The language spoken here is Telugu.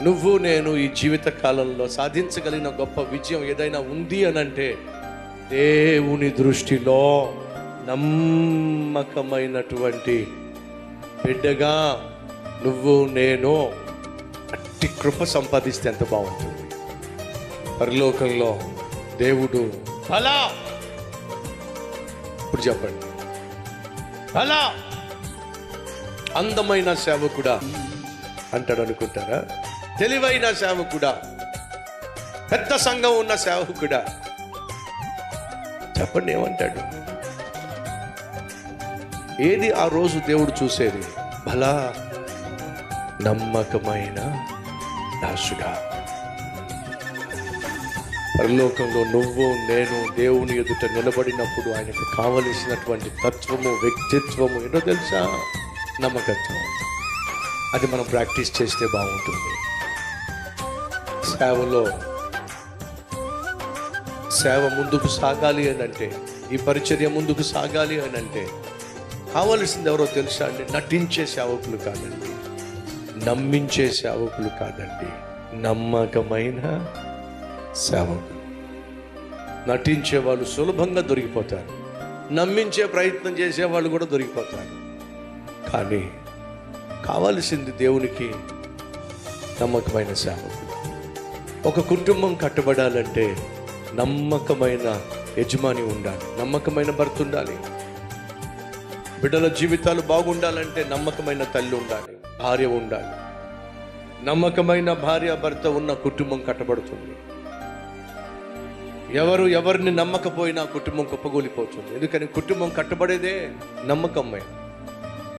నువ్వు నేను ఈ జీవిత కాలంలో సాధించగలిగిన గొప్ప విజయం ఏదైనా ఉంది అని అంటే దేవుని దృష్టిలో నమ్మకమైనటువంటి బిడ్డగా నువ్వు నేను అట్టి కృప సంపాదిస్తే ఎంత బాగుంటుంది. పరలోకంలో దేవుడు అలా ఇప్పుడు చెప్పండి, అలా అందమైన సేవకుడా అంటాడు అనుకుంటారా? తెలివైన సేవకుడా, పెద్ద సంఘం ఉన్న సేవకుడా, చెప్పండి ఏమంటాడు? ఏది ఆ రోజు దేవుడు చూసేది? భలా నమ్మకమైన దాసుడా. పరలోకంలో నువ్వు నేను దేవుని ఎదుట నిలబడినప్పుడు ఆయనకు కావలసినటువంటి తత్వము, వ్యక్తిత్వము ఏంటో తెలుసా? నమ్మకత్వం. అది మనం ప్రాక్టీస్ చేస్తే బాగుంటుంది. సేవ ముందుకు సాగాలి అని అంటే, ఈ పరిచర్య ముందుకు సాగాలి అని అంటే కావలసింది ఎవరో తెలుసా అండి? నటించే సేవకులు కాదండి, నమ్మించే సేవకులు కాదండి, నమ్మకమైన సేవకులు. నటించే వాళ్ళు సులభంగా దొరికిపోతారు, నమ్మించే ప్రయత్నం చేసేవాళ్ళు కూడా దొరికిపోతారు. కానీ కావలసింది దేవునికి నమ్మకమైన సేవకులు. ఒక కుటుంబం కట్టబడాలంటే నమ్మకమైన యజమాని ఉండాలి, నమ్మకమైన భర్త ఉండాలి. బిడ్డల జీవితాలు బాగుండాలంటే నమ్మకమైన తల్లి ఉండాలి, భార్య ఉండాలి. నమ్మకమైన భార్య భర్త ఉన్న కుటుంబం కట్టబడుతుంది. ఎవరిని నమ్మకపోయినా కుటుంబం కుప్పగూలిపోతుంది. ఎందుకని కుటుంబం కట్టబడేదే నమ్మకమైన